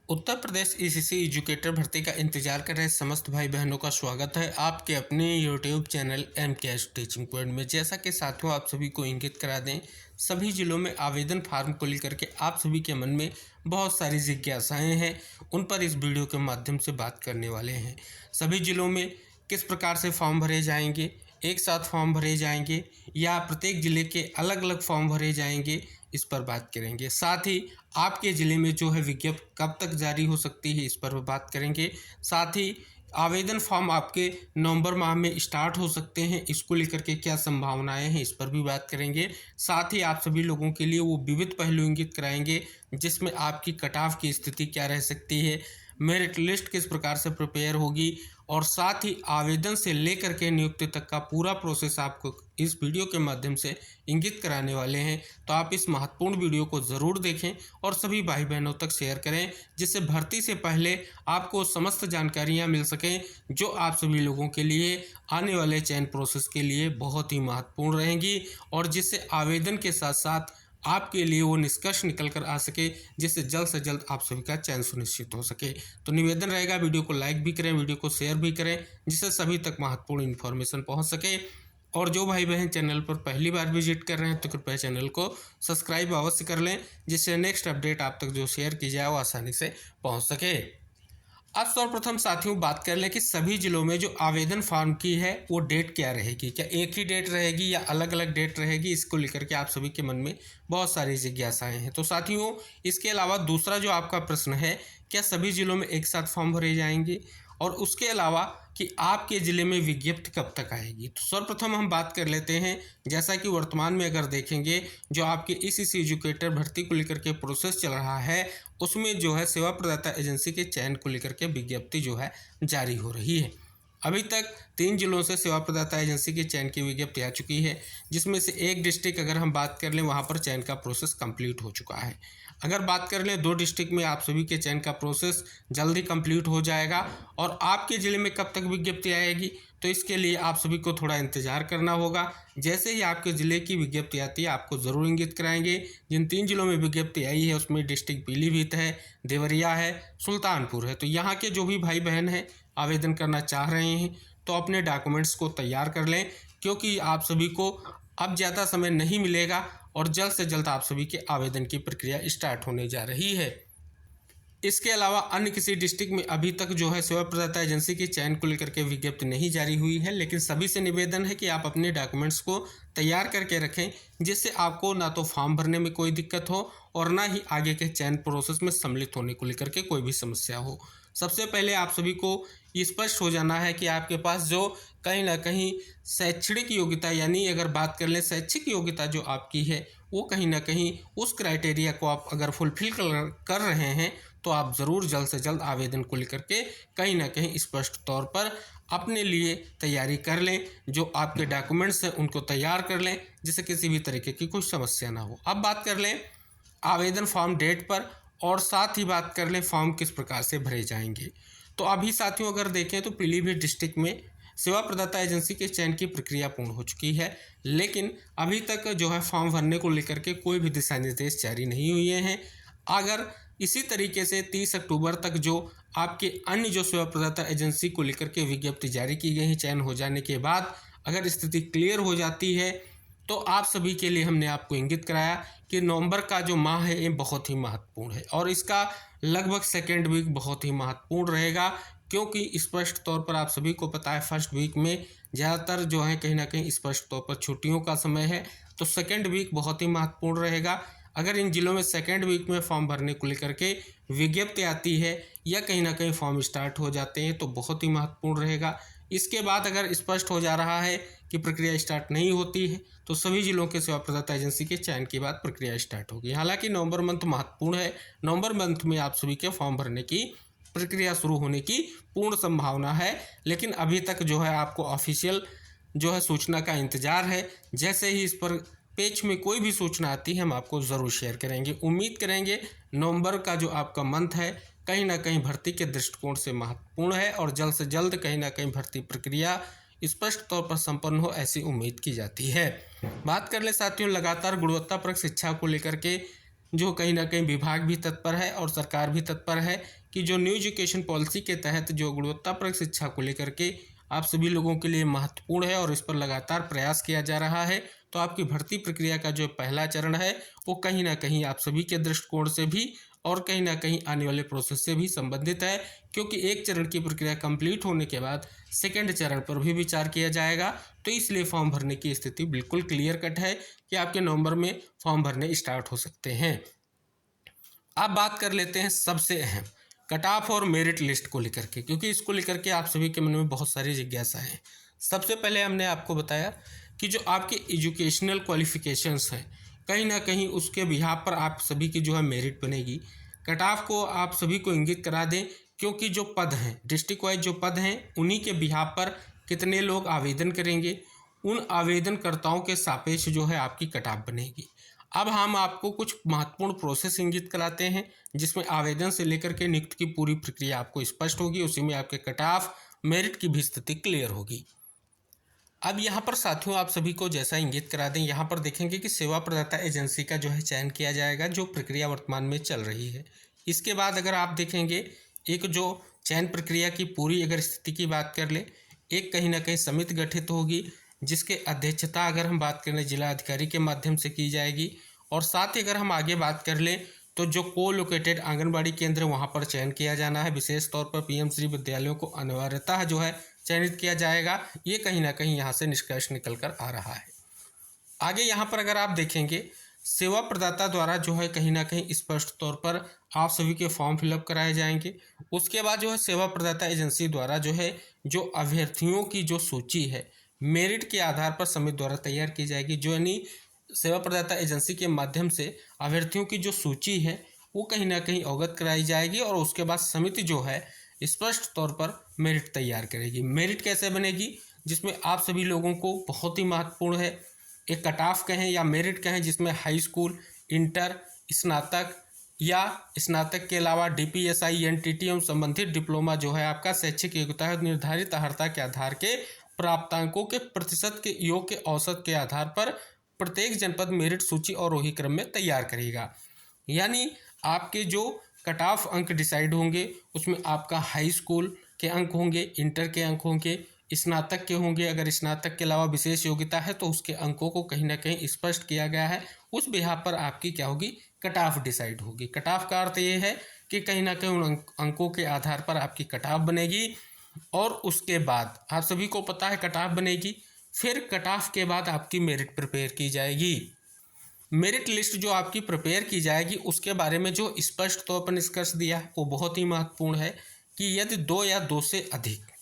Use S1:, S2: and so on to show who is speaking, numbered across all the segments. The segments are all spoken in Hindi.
S1: उत्तर प्रदेश ईसीसी एजुकेटर भर्ती का इंतजार कर रहे समस्त भाई बहनों का स्वागत है आपके अपने YouTube channel MKS teaching point में। जैसा कि साथियों आप सभी को इंगित करा दें, सभी जिलों में आवेदन फार्म को लेकर के आप सभी के मन में बहुत सारी जिज्ञासाएं हैं, उन पर इस वीडियो के माध्यम से बात करने वाले हैं। सभी जिलों में किस प्रकार से फॉर्म भरे जाएंगे, एक साथ फॉर्म भरे जाएंगे या प्रत्येक ज़िले के अलग अलग फॉर्म भरे जाएंगे, इस पर बात करेंगे। साथ ही आपके ज़िले में जो है विज्ञप्ति कब तक जारी हो सकती है, इस पर भी बात करेंगे। साथ ही आवेदन फॉर्म आपके नवंबर माह में स्टार्ट हो सकते हैं, इसको लेकर के क्या संभावनाएं हैं, इस पर भी बात करेंगे। साथ ही आप सभी लोगों के लिए वो विविध पहलू इंगित कराएंगे जिसमें आपकी कट ऑफ की स्थिति क्या रह सकती है, मेरिट लिस्ट किस प्रकार से प्रिपेयर होगी, और साथ ही आवेदन से लेकर के नियुक्ति तक का पूरा प्रोसेस आपको इस वीडियो के माध्यम से इंगित कराने वाले हैं। तो आप इस महत्वपूर्ण वीडियो को ज़रूर देखें और सभी भाई बहनों तक शेयर करें, जिससे भर्ती से पहले आपको समस्त जानकारियां मिल सकें जो आप सभी लोगों के लिए आने वाले चयन प्रोसेस के लिए बहुत ही महत्वपूर्ण रहेंगी, और जिससे आवेदन के साथ साथ आपके लिए वो निष्कर्ष निकल कर आ सके, जिससे जल्द से जल्द आप सभी का चयन सुनिश्चित हो सके। तो निवेदन रहेगा, वीडियो को लाइक भी करें, वीडियो को शेयर भी करें, जिससे सभी तक महत्वपूर्ण इन्फॉर्मेशन पहुंच सके। और जो भाई बहन चैनल पर पहली बार विजिट कर रहे हैं तो कृपया चैनल को सब्सक्राइब अवश्य कर लें, जिससे नेक्स्ट अपडेट आप तक जो शेयर की जाए वो आसानी से पहुँच सके। अब सर्वप्रथम साथियों बात कर लें कि सभी जिलों में जो आवेदन फॉर्म की है वो डेट क्या रहेगी, क्या एक ही डेट रहेगी या अलग अलग डेट रहेगी, इसको लेकर के आप सभी के मन में बहुत सारी जिज्ञासाएं हैं। तो साथियों इसके अलावा दूसरा जो आपका प्रश्न है, क्या सभी जिलों में एक साथ फॉर्म भरे जाएंगे, और उसके अलावा कि आपके ज़िले में विज्ञप्ति कब तक आएगी। तो सर्वप्रथम हम बात कर लेते हैं, जैसा कि वर्तमान में अगर देखेंगे जो आपके ईसीसी एजुकेटर भर्ती को लेकर के प्रोसेस चल रहा है, उसमें जो है सेवा प्रदाता एजेंसी के चयन को लेकर के विज्ञप्ति जो है जारी हो रही है। अभी तक 3 जिलों से सेवा प्रदाता एजेंसी के चयन की विज्ञप्ति आ चुकी है, जिसमें से एक डिस्ट्रिक्ट अगर हम बात कर लें वहाँ पर चयन का प्रोसेस कंप्लीट हो चुका है। अगर बात कर लें 2 डिस्ट्रिक्ट में आप सभी के चयन का प्रोसेस जल्दी कंप्लीट हो जाएगा। और आपके ज़िले में कब तक विज्ञप्ति आएगी, तो इसके लिए आप सभी को थोड़ा इंतज़ार करना होगा। जैसे ही आपके ज़िले की विज्ञप्ति आती है आपको ज़रूर इंगित कराएंगे। जिन 3 जिलों में विज्ञप्ति आई है उसमें डिस्ट्रिक्ट पीलीभीत है, देवरिया है, सुल्तानपुर है। तो यहाँ के जो भी भाई बहन हैं आवेदन करना चाह रहे हैं तो अपने डॉक्यूमेंट्स को तैयार कर लें, क्योंकि आप सभी को अब ज़्यादा समय नहीं मिलेगा और जल्द से जल्द आप सभी के आवेदन की प्रक्रिया स्टार्ट होने जा रही है। इसके अलावा अन्य किसी डिस्ट्रिक्ट में अभी तक जो है सेवा प्रदाता एजेंसी के चयन को लेकर के विज्ञप्ति नहीं जारी हुई है, लेकिन सभी से निवेदन है कि आप अपने डॉक्यूमेंट्स को तैयार करके रखें, जिससे आपको ना तो फॉर्म भरने में कोई दिक्कत हो और ना ही आगे के चयन प्रोसेस में सम्मिलित होने को लेकर के कोई भी समस्या हो। सबसे पहले आप सभी को ये स्पष्ट हो जाना है कि आपके पास जो कहीं ना कहीं शैक्षणिक योग्यता, यानी अगर बात कर लें शैक्षिक योग्यता जो आपकी है, वो कहीं ना कहीं उस क्राइटेरिया को आप अगर फुलफिल कर रहे हैं तो आप ज़रूर जल्द से जल्द आवेदन को लेकर के कहीं ना कहीं स्पष्ट तौर पर अपने लिए तैयारी कर लें। जो आपके डॉक्यूमेंट्स हैं उनको तैयार कर लें, जिससे किसी भी तरीके की कोई समस्या ना हो। अब बात कर लें आवेदन फॉर्म डेट पर, और साथ ही बात कर लें फॉर्म किस प्रकार से भरे जाएंगे। तो अभी साथियों अगर देखें तो पीलीभीत डिस्ट्रिक्ट में सेवा प्रदाता एजेंसी के चयन की प्रक्रिया पूर्ण हो चुकी है, लेकिन अभी तक जो है फॉर्म भरने को लेकर के कोई भी दिशा निर्देश जारी नहीं हुए हैं। अगर इसी तरीके से 30 अक्टूबर तक जो आपके अन्य जो सेवा प्रदाता एजेंसी को लेकर के विज्ञप्ति जारी की गई है, चयन हो जाने के बाद अगर स्थिति क्लियर हो जाती है तो आप सभी के लिए हमने आपको इंगित कराया कि नवंबर का जो माह है ये बहुत ही महत्वपूर्ण है, और इसका लगभग सेकेंड वीक बहुत ही महत्वपूर्ण रहेगा, क्योंकि स्पष्ट तौर पर आप सभी को पता है फर्स्ट वीक में ज़्यादातर जो है कहीं ना कहीं स्पष्ट तौर पर छुट्टियों का समय है, तो सेकेंड वीक बहुत ही महत्वपूर्ण रहेगा। अगर इन जिलों में सेकेंड वीक में फॉर्म भरने को लेकर के विज्ञप्ति आती है या कहीं ना कहीं फॉर्म स्टार्ट हो जाते हैं तो बहुत ही महत्वपूर्ण रहेगा। इसके बाद अगर स्पष्ट हो जा रहा है कि प्रक्रिया स्टार्ट नहीं होती है तो सभी जिलों के सेवा प्रदाता एजेंसी के चयन के बाद प्रक्रिया स्टार्ट होगी। हालांकि नवंबर मंथ महत्वपूर्ण है, नवंबर मंथ में आप सभी के फॉर्म भरने की प्रक्रिया शुरू होने की पूर्ण संभावना है, लेकिन अभी तक जो है आपको ऑफिशियल जो है सूचना का इंतज़ार है। जैसे ही इस पर पेज में कोई भी सूचना आती है हम आपको ज़रूर शेयर करेंगे। उम्मीद करेंगे नवंबर का जो आपका मंथ है कहीं ना कहीं भर्ती के दृष्टिकोण से महत्वपूर्ण है और जल्द से जल्द कहीं ना कहीं भर्ती प्रक्रिया स्पष्ट तौर पर संपन्न हो, ऐसी उम्मीद की जाती है। बात कर ले साथियों लगातार गुणवत्तापरक शिक्षा को लेकर के जो कहीं ना कहीं विभाग भी तत्पर है और सरकार भी तत्पर है कि जो न्यू एजुकेशन पॉलिसी के तहत जो गुणवत्तापरक शिक्षा को लेकर के आप सभी लोगों के लिए महत्वपूर्ण है और इस पर लगातार प्रयास किया जा रहा है। तो आपकी भर्ती प्रक्रिया का जो पहला चरण है वो कहीं ना कहीं आप सभी के दृष्टिकोण से भी और कहीं ना कहीं आने वाले प्रोसेस से भी संबंधित है, क्योंकि एक चरण की प्रक्रिया कंप्लीट होने के बाद सेकंड चरण पर भी विचार किया जाएगा। तो इसलिए फॉर्म भरने की स्थिति बिल्कुल क्लियर कट है कि आपके नवंबर में फॉर्म भरने स्टार्ट हो सकते हैं। अब बात कर लेते हैं सबसे अहम कट ऑफ और मेरिट लिस्ट को लेकर के, क्योंकि इसको लेकर के आप सभी के मन में बहुत सारी जिज्ञासा है। सबसे पहले हमने आपको बताया कि जो आपके एजुकेशनल क्वालिफिकेशंस हैं कहीं ना कहीं उसके बिहाफ पर आप सभी की जो है मेरिट बनेगी। कट ऑफ को आप सभी को इंगित करा दें, क्योंकि जो पद हैं डिस्ट्रिक्ट वाइज जो पद हैं उन्हीं के बिहाफ पर कितने लोग आवेदन करेंगे, उन आवेदनकर्ताओं के सापेक्ष जो है आपकी कट ऑफ बनेगी। अब हम आपको कुछ महत्वपूर्ण प्रोसेस इंगित कराते हैं जिसमें आवेदन से लेकर के नियुक्ति की पूरी प्रक्रिया आपको स्पष्ट होगी, उसी में आपके कट ऑफ मेरिट की भी स्थिति क्लियर होगी। अब यहाँ पर साथियों आप सभी को जैसा इंगित करा दें, यहाँ पर देखेंगे कि सेवा प्रदाता एजेंसी का जो है चयन किया जाएगा, जो प्रक्रिया वर्तमान में चल रही है। इसके बाद अगर आप देखेंगे एक जो चयन प्रक्रिया की पूरी अगर स्थिति की बात कर ले, एक कहीं ना कहीं समिति गठित होगी जिसके अध्यक्षता अगर हम बात करें जिला अधिकारी के माध्यम से की जाएगी। और साथ ही अगर हम आगे बात कर लें तो जो को लोकेटेड आंगनबाड़ी केंद्र वहाँ पर चयन किया जाना है, विशेष तौर पर पीएम श्री विद्यालयों को अनिवार्यतः जो है चयनित किया जाएगा। ये कहीं ना कहीं यहाँ से निष्कर्ष निकल कर आ रहा है। आगे यहाँ पर अगर आप देखेंगे सेवा प्रदाता द्वारा जो है कहीं ना कहीं स्पष्ट तौर पर आप सभी के फॉर्म फिलअप कराए जाएंगे। उसके बाद जो है सेवा प्रदाता एजेंसी द्वारा जो है जो अभ्यर्थियों की जो सूची है मेरिट के आधार पर समिति द्वारा तैयार की जाएगी। जो यानी सेवा प्रदाता एजेंसी के माध्यम से अभ्यर्थियों की जो सूची है वो कहीं ना कहीं अवगत कराई जाएगी और उसके बाद समिति जो है स्पष्ट तौर पर मेरिट तैयार करेगी। मेरिट कैसे बनेगी, जिसमें आप सभी लोगों को बहुत ही महत्वपूर्ण है एक कट ऑफ कहें या मेरिट कहें, जिसमें हाई स्कूल, इंटर, स्नातक या स्नातक के अलावा डीपीएसआई, एनटीटी एवं संबंधित डिप्लोमा जो है आपका शैक्षिक योग्यता है निर्धारित अर्हता के आधार के प्राप्तांकों के प्रतिशत के योग के औसत के आधार पर प्रत्येक जनपद मेरिट सूची और रोही क्रम में तैयार करेगा। यानी आपके जो कट ऑफ अंक डिसाइड होंगे उसमें आपका हाई स्कूल के अंक होंगे, इंटर के अंक होंगे, स्नातक के होंगे, अगर स्नातक के अलावा विशेष योग्यता है तो उसके अंकों को कहीं ना कहीं स्पष्ट किया गया है। उस बिहाफ पर आपकी क्या होगी, कट ऑफ डिसाइड होगी। कट ऑफ का अर्थ ये है कि कहीं ना कहीं उन अंकों के आधार पर आपकी कट ऑफ बनेगी और उसके बाद आप सभी को पता है कट ऑफ बनेगी, फिर कट ऑफ के बाद आपकी मेरिट प्रिपेयर की जाएगी। मेरिट लिस्ट जो आपकी प्रिपेयर की जाएगी उसके बारे में जो स्पष्ट तौर पर निष्कर्ष दिया है वो बहुत ही महत्वपूर्ण है कि यदि 2 या 2 से अधिक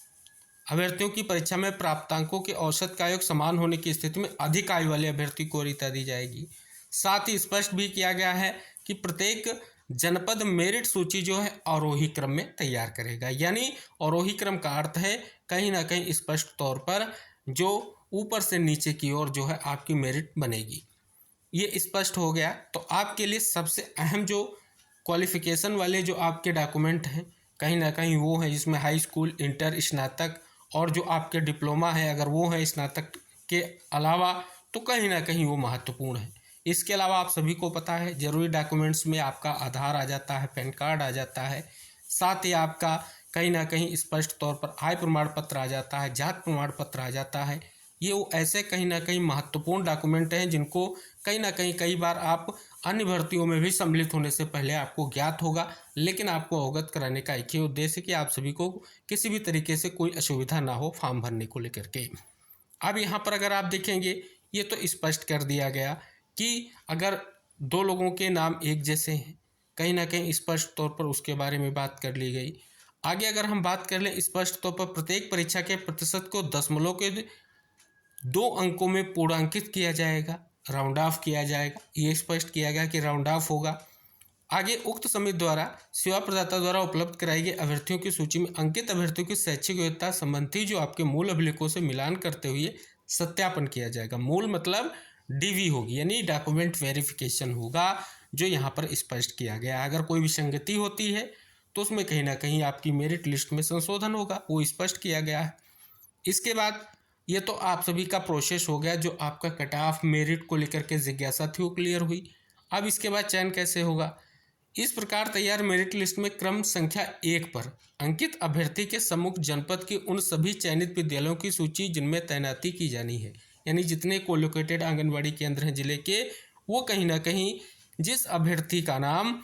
S1: अभ्यर्थियों की परीक्षा में प्राप्तांकों के औसत का योग समान होने की स्थिति में अधिक आयु वाले अभ्यर्थी को वरीयता दी जाएगी। साथ ही स्पष्ट भी किया गया है कि प्रत्येक जनपद मेरिट सूची जो है आरोही क्रम में तैयार करेगा। यानी आरोही क्रम का अर्थ है कहीं ना कहीं स्पष्ट तौर पर जो ऊपर से नीचे की ओर जो है आपकी मेरिट बनेगी। ये स्पष्ट हो गया। तो आपके लिए सबसे अहम जो क्वालिफिकेशन वाले जो आपके डॉक्यूमेंट हैं कहीं ना कहीं वो है जिसमें हाई स्कूल, इंटर, स्नातक और जो आपके डिप्लोमा है अगर वो है स्नातक के अलावा तो कहीं ना कहीं वो महत्वपूर्ण है। इसके अलावा आप सभी को पता है जरूरी डॉक्यूमेंट्स में आपका आधार आ जाता है, पैन कार्ड आ जाता है, साथ ही आपका कहीं ना कहीं स्पष्ट तौर पर आय प्रमाण पत्र आ जाता है, जात प्रमाण पत्र आ जाता है। ये वो ऐसे कहीं ना कहीं महत्वपूर्ण डॉक्यूमेंट हैं जिनको कहीं ना कहीं कई बार आप अन्य भर्तियों में भी सम्मिलित होने से पहले आपको ज्ञात होगा, लेकिन आपको अवगत कराने का एक ही उद्देश्य है कि आप सभी को किसी भी तरीके से कोई असुविधा ना हो फॉर्म भरने को लेकर के। अब यहाँ पर अगर आप देखेंगे ये तो स्पष्ट कर दिया गया कि अगर 2 लोगों के नाम एक जैसे हैं कहीं ना कहीं स्पष्ट तौर पर उसके बारे में बात कर ली गई। आगे अगर हम बात कर लें स्पष्ट तौर पर प्रत्येक परीक्षा के प्रतिशत को दशमलव के 2 अंकों में पूर्णांकित किया जाएगा, राउंड ऑफ किया जाएगा। ये स्पष्ट किया गया कि राउंड ऑफ होगा। आगे उक्त समिति द्वारा सेवा प्रदाता द्वारा उपलब्ध कराई गई अभ्यर्थियों की सूची में अंकित अभ्यर्थियों की शैक्षिक योग्यता संबंधी जो आपके मूल अभिलेखों से मिलान करते हुए सत्यापन किया जाएगा। मूल मतलब डीवी होगी, यानी डॉक्यूमेंट वेरिफिकेशन होगा, जो यहाँ पर स्पष्ट किया गया। अगर कोई विसंगति होती है तो उसमें कहीं ना कहीं आपकी मेरिट लिस्ट में संशोधन होगा, वो स्पष्ट किया गया है। इसके बाद ये तो आप सभी का प्रोसेस हो गया, जो आपका कट ऑफ मेरिट को लेकर के जिज्ञासा थी वो क्लियर हुई। अब इसके बाद चयन कैसे होगा? इस प्रकार तैयार मेरिट लिस्ट में क्रम संख्या 1 पर अंकित अभ्यर्थी के सम्मुख जनपद के उन सभी चयनित विद्यालयों की सूची जिनमें तैनाती की जानी है, यानी जितने कोलोकेटेड आंगनबाड़ी केंद्र हैं जिले के, वो कहीं ना कहीं जिस अभ्यर्थी का नाम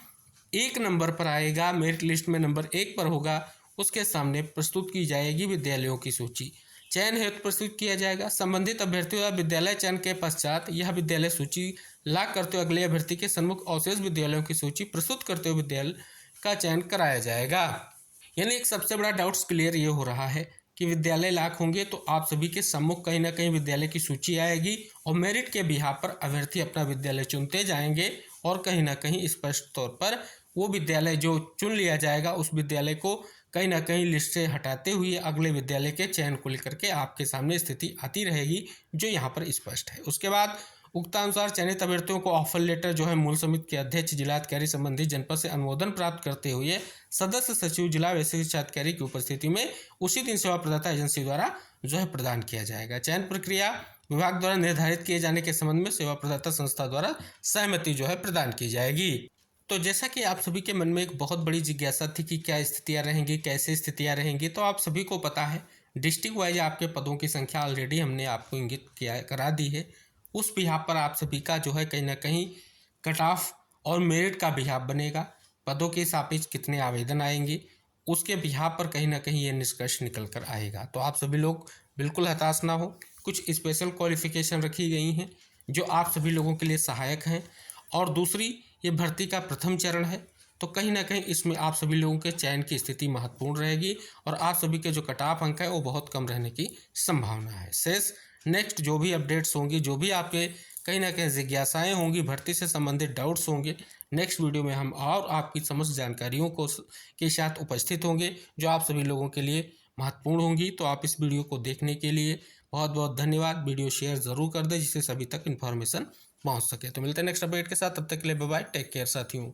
S1: 1 नंबर पर आएगा, मेरिट लिस्ट में नंबर 1 पर होगा, उसके सामने प्रस्तुत की जाएगी विद्यालयों की सूची। चयन हेतु प्रस्तुत किया जाएगा। संबंधित अभ्यर्थियों या विद्यालय चयन के पश्चात यह विद्यालय सूची लाभ करते हुए अगले अभ्यर्थी के सम्मुख अवशेष विद्यालयों की सूची प्रस्तुत करते हुए विद्यालय का चयन कराया जाएगा। यानी एक सबसे बड़ा डाउट्स क्लियर ये हो रहा है कि विद्यालय लाख होंगे तो आप सभी के सम्मुख कहीं ना कहीं विद्यालय की सूची आएगी और मेरिट के बिहार पर अभ्यर्थी अपना विद्यालय चुनते जाएंगे और कहीं ना कहीं स्पष्ट तौर पर वो विद्यालय जो चुन लिया जाएगा उस विद्यालय को कहीं ना कहीं लिस्ट से हटाते हुए अगले विद्यालय के चयन को लेकर के आपके सामने स्थिति आती रहेगी, जो यहाँ पर स्पष्ट है। उसके बाद उक्तानुसार चयनित अभ्यर्थियों को ऑफर लेटर जो है मूल समिति के अध्यक्ष जिलाधिकारी संबंधित जनपद से अनुमोदन प्राप्त करते हुए सदस्य सचिव जिला वैसे शिक्षा अधिकारी की उपस्थिति में उसी दिन सेवा प्रदाता एजेंसी द्वारा जो है प्रदान किया जाएगा। चयन प्रक्रिया विभाग द्वारा निर्धारित किए जाने के संबंध में सेवा प्रदाता संस्था द्वारा सहमति जो है प्रदान की जाएगी। तो जैसा कि आप सभी के मन में एक बहुत बड़ी जिज्ञासा थी कि क्या स्थितियां रहेंगी, कैसे स्थितियां रहेंगी, तो आप सभी को पता है डिस्ट्रिक्ट वाइज आपके पदों की संख्या ऑलरेडी हमने आपको इंगित किया करा दी है। उस बिहाफ पर आप सभी का जो है कहीं ना कहीं कट ऑफ और मेरिट का बिहाफ बनेगा। पदों के सापेक्ष कितने आवेदन आएंगे उसके बिहाफ पर कहीं ना कहीं ये निष्कर्ष निकल कर आएगा। तो आप सभी लोग बिल्कुल हताश ना हो। कुछ स्पेशल क्वालिफिकेशन रखी गई हैं जो आप सभी लोगों के लिए सहायक हैं। और दूसरी, ये भर्ती का प्रथम चरण है तो कहीं ना कहीं इसमें आप सभी लोगों के चयन की स्थिति महत्वपूर्ण रहेगी और आप सभी के जो कट ऑफ अंक है वो बहुत कम रहने की संभावना है। शेष नेक्स्ट जो भी अपडेट्स होंगी, जो भी आपके कहीं ना कहीं जिज्ञासाएं होंगी, भर्ती से संबंधित डाउट्स होंगे, नेक्स्ट वीडियो में हम और आपकी समस्त जानकारियों को के साथ उपस्थित होंगे जो आप सभी लोगों के लिए महत्वपूर्ण होंगी। तो आप इस वीडियो को देखने के लिए बहुत बहुत धन्यवाद। वीडियो शेयर ज़रूर कर दें जिससे सभी तक इन्फॉर्मेशन पहुंच सके। तो मिलते हैं नेक्स्ट अपडेट के साथ, तब तक के लिए बाय बाय, टेक केयर साथियों।